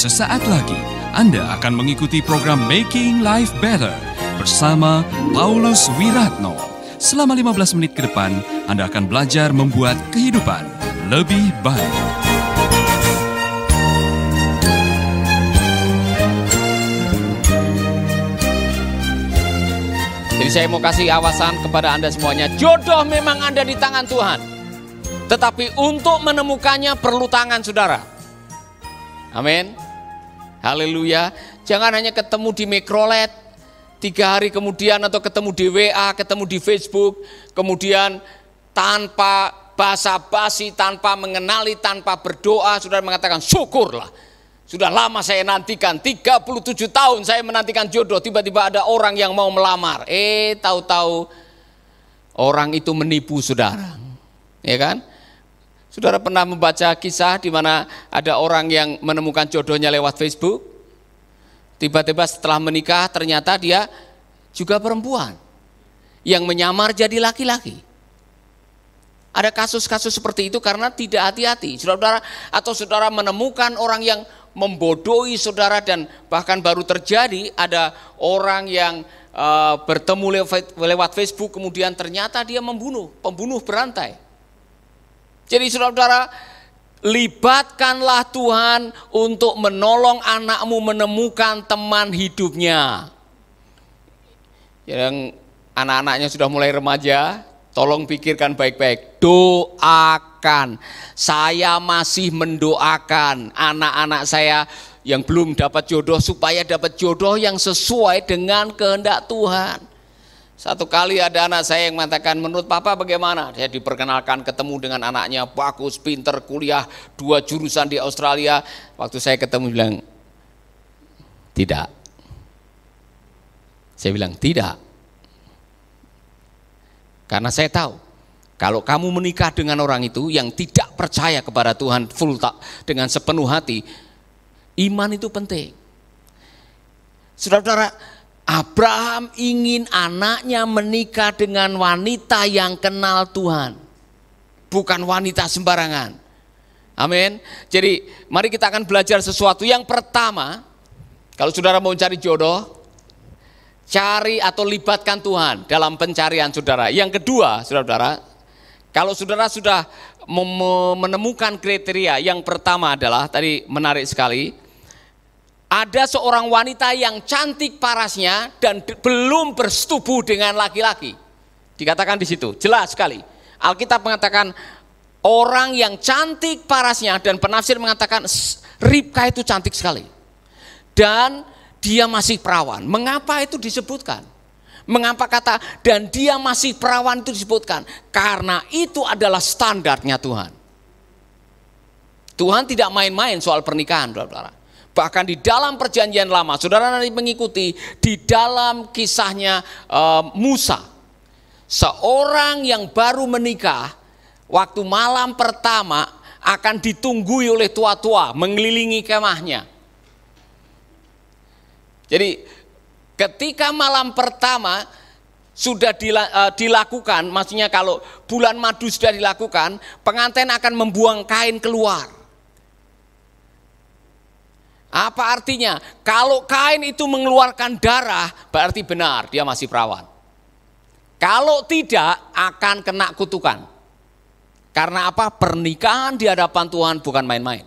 Sesaat lagi Anda akan mengikuti program Making Life Better bersama Paulus Wiratno. Selama 15 menit ke depan, Anda akan belajar membuat kehidupan lebih baik. Jadi saya mau kasih awasan kepada Anda semuanya. Jodoh memang ada di tangan Tuhan. Tetapi untuk menemukannya perlu tangan saudara. Amin. Haleluya. Jangan hanya ketemu di mikrolet 3 hari kemudian, atau ketemu di WA, ketemu di Facebook, kemudian tanpa basa-basi, tanpa mengenali, tanpa berdoa, saudara mengatakan syukurlah. Sudah lama saya nantikan, 37 tahun saya menantikan jodoh, tiba-tiba ada orang yang mau melamar. Tahu-tahu orang itu menipu saudara. Ya kan? Saudara pernah membaca kisah di mana ada orang yang menemukan jodohnya lewat Facebook? Tiba-tiba setelah menikah ternyata dia juga perempuan yang menyamar jadi laki-laki. Ada kasus-kasus seperti itu karena tidak hati-hati. Saudara, atau saudara menemukan orang yang membodohi saudara, dan bahkan baru terjadi ada orang yang bertemu lewat Facebook, kemudian ternyata dia pembunuh berantai. Jadi saudara, libatkanlah Tuhan untuk menolong anakmu menemukan teman hidupnya. Yang anak-anaknya sudah mulai remaja, tolong pikirkan baik-baik, doakan. Saya masih mendoakan anak-anak saya yang belum dapat jodoh supaya dapat jodoh yang sesuai dengan kehendak Tuhan. Satu kali ada anak saya yang mengatakan, menurut papa bagaimana? Saya diperkenalkan ketemu dengan anaknya, bagus, pinter, kuliah, 2 jurusan di Australia. Waktu saya ketemu bilang, tidak. Saya bilang, tidak. Karena saya tahu, kalau kamu menikah dengan orang itu yang tidak percaya kepada Tuhan dengan sepenuh hati, iman itu penting. Saudara-saudara, Abraham ingin anaknya menikah dengan wanita yang kenal Tuhan, bukan wanita sembarangan. Amin. Jadi mari kita akan belajar sesuatu. Yang pertama, kalau saudara mau cari jodoh, cari atau libatkan Tuhan dalam pencarian saudara. Yang kedua, saudara-saudara, kalau saudara sudah menemukan kriteria, yang pertama adalah, tadi menarik sekali, ada seorang wanita yang cantik parasnya dan belum bersetubuh dengan laki-laki. Dikatakan di situ, jelas sekali. Alkitab mengatakan orang yang cantik parasnya, dan penafsir mengatakan Ribka itu cantik sekali. Dan dia masih perawan. Mengapa itu disebutkan? Mengapa kata dan dia masih perawan itu disebutkan? Karena itu adalah standarnya Tuhan. Tuhan tidak main-main soal pernikahan, saudara. Bahkan di dalam perjanjian lama, saudara nanti mengikuti di dalam kisahnya Musa. Seorang yang baru menikah, waktu malam pertama akan ditunggui oleh tua-tua mengelilingi kemahnya. Jadi ketika malam pertama sudah dilakukan, maksudnya kalau bulan madu sudah dilakukan, pengantin akan membuang kain keluar. Apa artinya? Kalau kain itu mengeluarkan darah, berarti benar dia masih perawan. Kalau tidak, akan kena kutukan. Karena apa? Pernikahan di hadapan Tuhan bukan main-main.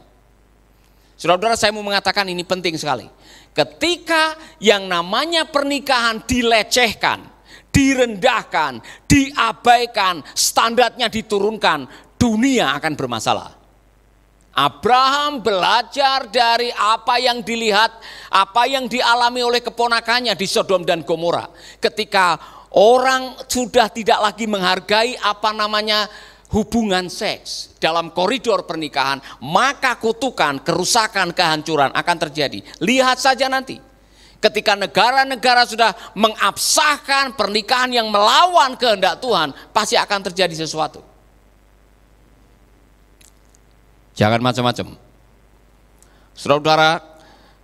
Saudara-saudara, saya mau mengatakan ini penting sekali. Ketika yang namanya pernikahan dilecehkan, direndahkan, diabaikan, standarnya diturunkan, dunia akan bermasalah. Abraham belajar dari apa yang dilihat, apa yang dialami oleh keponakannya di Sodom dan Gomora. Ketika orang sudah tidak lagi menghargai hubungan seks dalam koridor pernikahan, maka kutukan, kerusakan, kehancuran akan terjadi. Lihat saja nanti. Ketika negara-negara sudah mengabsahkan pernikahan yang melawan kehendak Tuhan, pasti akan terjadi sesuatu. Jangan macam-macam. Saudara-saudara,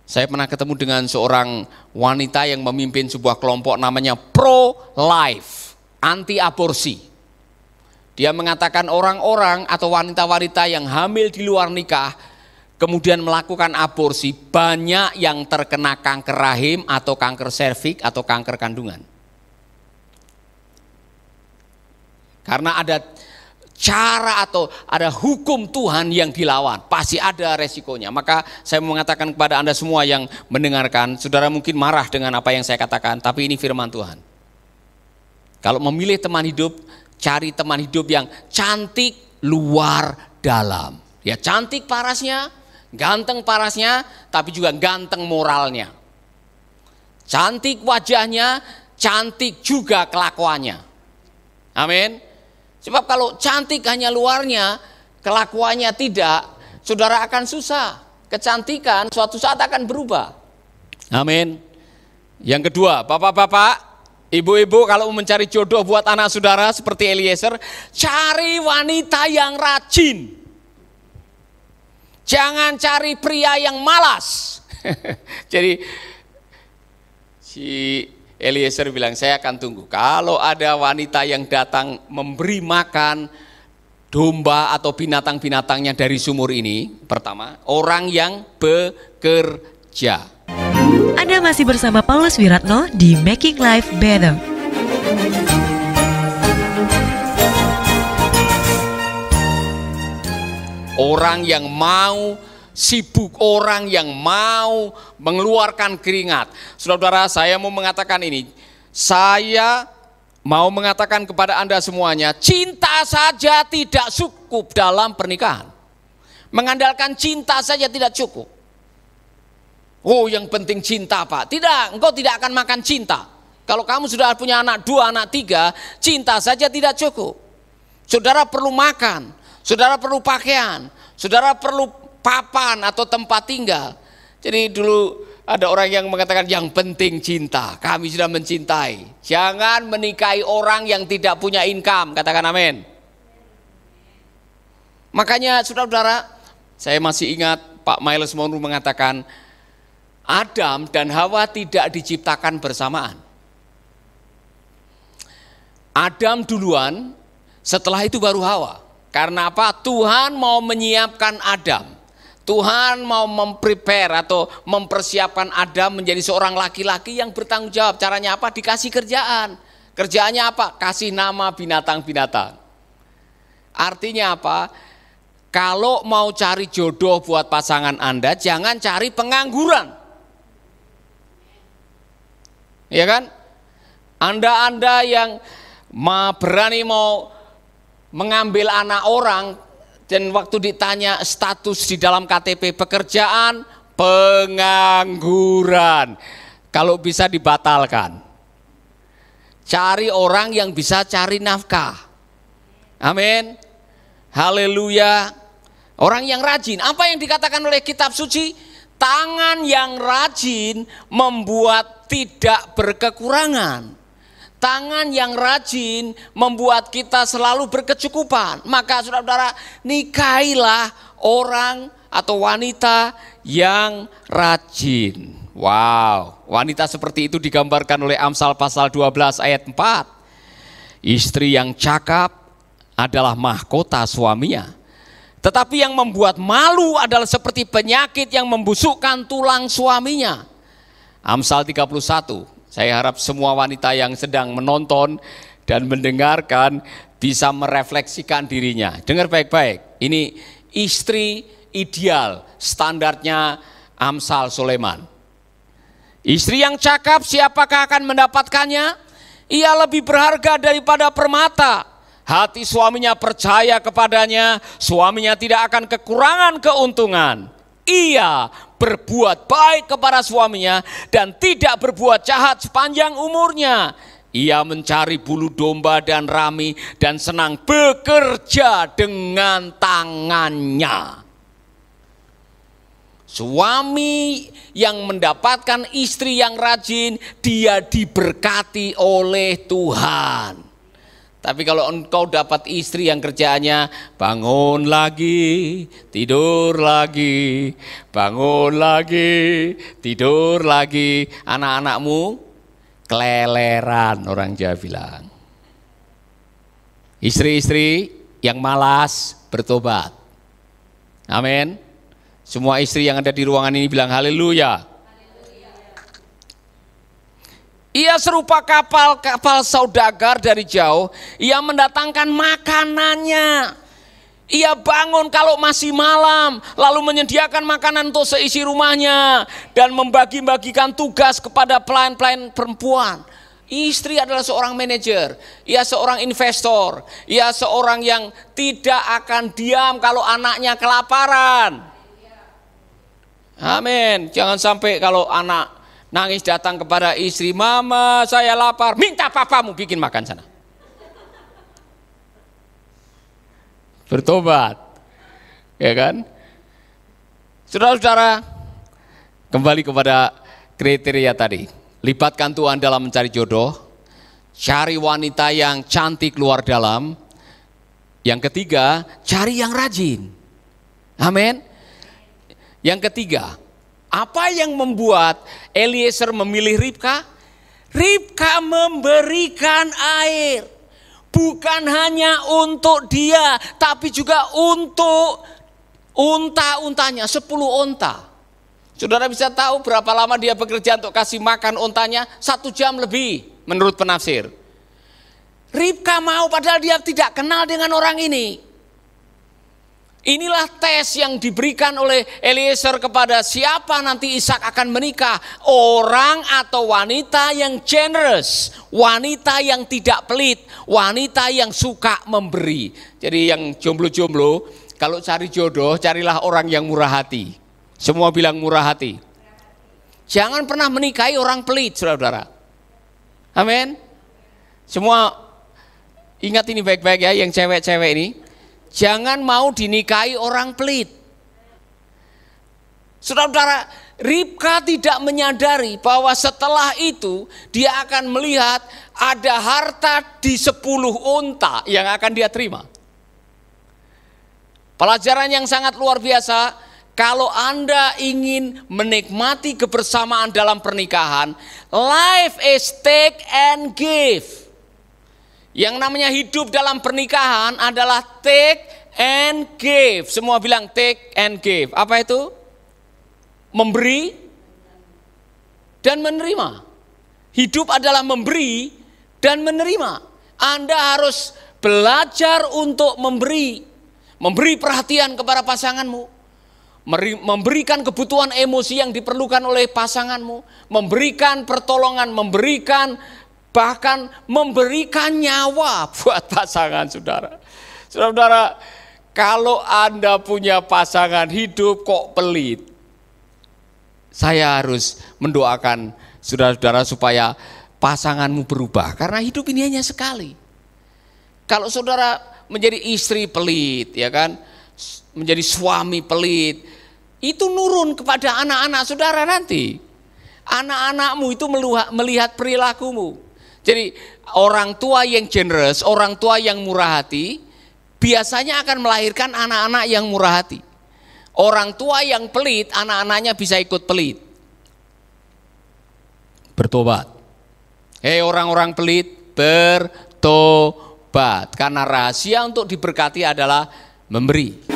saya pernah ketemu dengan seorang wanita yang memimpin sebuah kelompok namanya pro-life, anti-aborsi. Dia mengatakan orang-orang atau wanita-wanita yang hamil di luar nikah kemudian melakukan aborsi, banyak yang terkena kanker rahim atau kanker serviks atau kanker kandungan. Karena ada cara atau ada hukum Tuhan yang dilawan, pasti ada resikonya. Maka saya mengatakan kepada Anda semua yang mendengarkan, saudara mungkin marah dengan apa yang saya katakan, tapi ini firman Tuhan. Kalau memilih teman hidup, cari teman hidup yang cantik luar dalam. Ya, cantik parasnya, ganteng parasnya, tapi juga ganteng moralnya. Cantik wajahnya, cantik juga kelakuannya. Amin. Sebab kalau cantik hanya luarnya, kelakuannya tidak, saudara akan susah. Kecantikan suatu saat akan berubah. Amin. Yang kedua, bapak-bapak, ibu-ibu, kalau mencari jodoh buat anak saudara seperti Eliezer, cari wanita yang rajin. Jangan cari pria yang malas. Jadi si Eliezer bilang, saya akan tunggu. Kalau ada wanita yang datang memberi makan domba atau binatang-binatangnya dari sumur ini, pertama, orang yang bekerja. Anda masih bersama Paulus Wiratno di Making Life Better. Orang yang mau sibuk, orang yang mau mengeluarkan keringat. Saudara-saudara, saya mau mengatakan ini. Saya mau mengatakan kepada Anda semuanya, cinta saja tidak cukup dalam pernikahan. Mengandalkan cinta saja tidak cukup. Oh, yang penting cinta, Pak. Tidak, engkau tidak akan makan cinta. Kalau kamu sudah punya anak 2, anak 3, cinta saja tidak cukup. Saudara perlu makan, saudara perlu pakaian, saudara perlu papan atau tempat tinggal. Jadi dulu ada orang yang mengatakan yang penting cinta. Kami sudah mencintai. Jangan menikahi orang yang tidak punya income. Katakan amin. Makanya saudara-saudara, saya masih ingat Pak Miles Monroe mengatakan, Adam dan Hawa tidak diciptakan bersamaan. Adam duluan, setelah itu baru Hawa. Karena apa? Tuhan mau menyiapkan Adam. Tuhan mau memprepare atau mempersiapkan Adam menjadi seorang laki-laki yang bertanggung jawab. Caranya apa? Dikasih kerjaan. Kerjaannya apa? Kasih nama binatang-binatang. Artinya apa? Kalau mau cari jodoh buat pasangan Anda, jangan cari pengangguran. Ya kan? Anda yang berani mau mengambil anak orang, dan waktu ditanya status di dalam KTP pekerjaan, pengangguran. Kalau bisa dibatalkan. Cari orang yang bisa cari nafkah. Amin. Haleluya. Orang yang rajin. Apa yang dikatakan oleh kitab suci? Tangan yang rajin membuat tidak berkekurangan. Tangan yang rajin membuat kita selalu berkecukupan. Maka saudara-saudara, nikahilah orang atau wanita yang rajin. Wow, wanita seperti itu digambarkan oleh Amsal pasal 12 ayat 4. Istri yang cakap adalah mahkota suaminya. Tetapi yang membuat malu adalah seperti penyakit yang membusukkan tulang suaminya. Amsal 31. Saya harap semua wanita yang sedang menonton dan mendengarkan bisa merefleksikan dirinya. Dengar baik-baik, ini istri ideal, standarnya Amsal Sulaiman. Istri yang cakap, siapakah akan mendapatkannya? Ia lebih berharga daripada permata. Hati suaminya percaya kepadanya, suaminya tidak akan kekurangan keuntungan. Ia berbuat baik kepada suaminya dan tidak berbuat jahat sepanjang umurnya. Ia mencari bulu domba dan rami dan senang bekerja dengan tangannya. Suami yang mendapatkan istri yang rajin, dia diberkati oleh Tuhan. Tapi kalau engkau dapat istri yang kerjaannya bangun lagi, tidur lagi, bangun lagi, tidur lagi, anak-anakmu keleleran, orang Jawa bilang. Istri-istri yang malas bertobat. Amin. Semua istri yang ada di ruangan ini bilang haleluya. Ia serupa kapal saudagar dari jauh, ia mendatangkan makanannya. Ia bangun kalau masih malam, lalu menyediakan makanan untuk seisi rumahnya dan membagi-bagikan tugas kepada pelayan-pelayan perempuan. Istri adalah seorang manajer, ia seorang investor, ia seorang yang tidak akan diam kalau anaknya kelaparan. Amin. Jangan sampai kalau anak nangis datang kepada istri, mama saya lapar, minta papamu bikin makan sana. Bertobat, ya kan? Saudara-saudara, kembali kepada kriteria tadi. Libatkan Tuhan dalam mencari jodoh, cari wanita yang cantik luar dalam. Yang ketiga, cari yang rajin. Amin. Yang ketiga, apa yang membuat Eliezer memilih Ribka? Ribka memberikan air, bukan hanya untuk dia, tapi juga untuk unta-untanya, 10 unta. Saudara bisa tahu berapa lama dia bekerja untuk kasih makan untanya? 1 jam lebih menurut penafsir. Ribka mau padahal dia tidak kenal dengan orang ini. Inilah tes yang diberikan oleh Eliezer kepada siapa nanti Ishak akan menikah. Orang atau wanita yang generous, wanita yang tidak pelit, wanita yang suka memberi. Jadi yang jomblo-jomblo, kalau cari jodoh, carilah orang yang murah hati. Semua bilang murah hati. Jangan pernah menikahi orang pelit, saudara-saudara. Amin. Semua ingat ini baik-baik ya, yang cewek-cewek ini. Jangan mau dinikahi orang pelit. Saudara-saudara, Ribka tidak menyadari bahwa setelah itu dia akan melihat ada harta di 10 unta yang akan dia terima. Pelajaran yang sangat luar biasa, kalau Anda ingin menikmati kebersamaan dalam pernikahan, life is take and give. Yang namanya hidup dalam pernikahan adalah take and give. Semua bilang take and give. Apa itu? Memberi dan menerima. Hidup adalah memberi dan menerima. Anda harus belajar untuk memberi. Memberi perhatian kepada pasanganmu. Memberikan kebutuhan emosi yang diperlukan oleh pasanganmu. Memberikan pertolongan, bahkan memberikan nyawa buat pasangan saudara. Saudara-saudara, kalau Anda punya pasangan hidup kok pelit, saya harus mendoakan saudara-saudara supaya pasanganmu berubah. Karena hidup ini hanya sekali. Kalau saudara menjadi istri pelit, ya kan, menjadi suami pelit, itu nurun kepada anak-anak saudara nanti. Anak-anakmu itu melihat perilakumu. Jadi orang tua yang generous, orang tua yang murah hati, biasanya akan melahirkan anak-anak yang murah hati. Orang tua yang pelit, anak-anaknya bisa ikut pelit. Bertobat. Hei orang-orang pelit, bertobat. Karena rahasia untuk diberkati adalah memberi.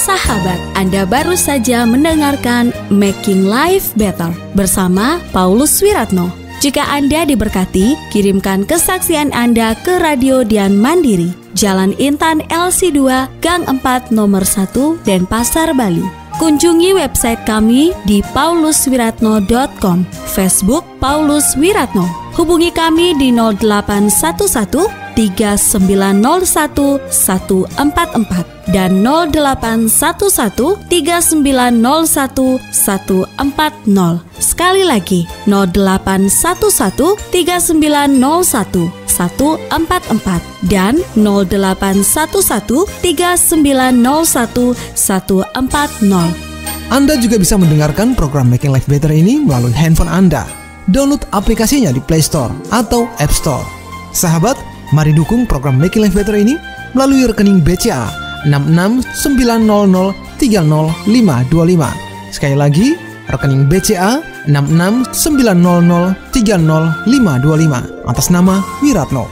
Sahabat, Anda baru saja mendengarkan Making Life Better bersama Paulus Wiratno. Jika Anda diberkati, kirimkan kesaksian Anda ke Radio Dian Mandiri, Jalan Intan LC2, Gang 4 Nomor 1, Denpasar, Bali. Kunjungi website kami di pauluswiratno.com, Facebook Paulus Wiratno. Hubungi kami di 0811 3901 144 dan 0811 3901 140. Sekali lagi 0811 3901 144 dan 0811 3901 140. Anda juga bisa mendengarkan program Making Life Better ini melalui handphone Anda. Download aplikasinya di Play Store atau App Store. Sahabat, mari dukung program Making Life Better ini melalui rekening BCA 6690300525. Sekali lagi, rekening BCA 6690300525 atas nama Wiratno.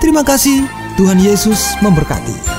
Terima kasih, Tuhan Yesus memberkati.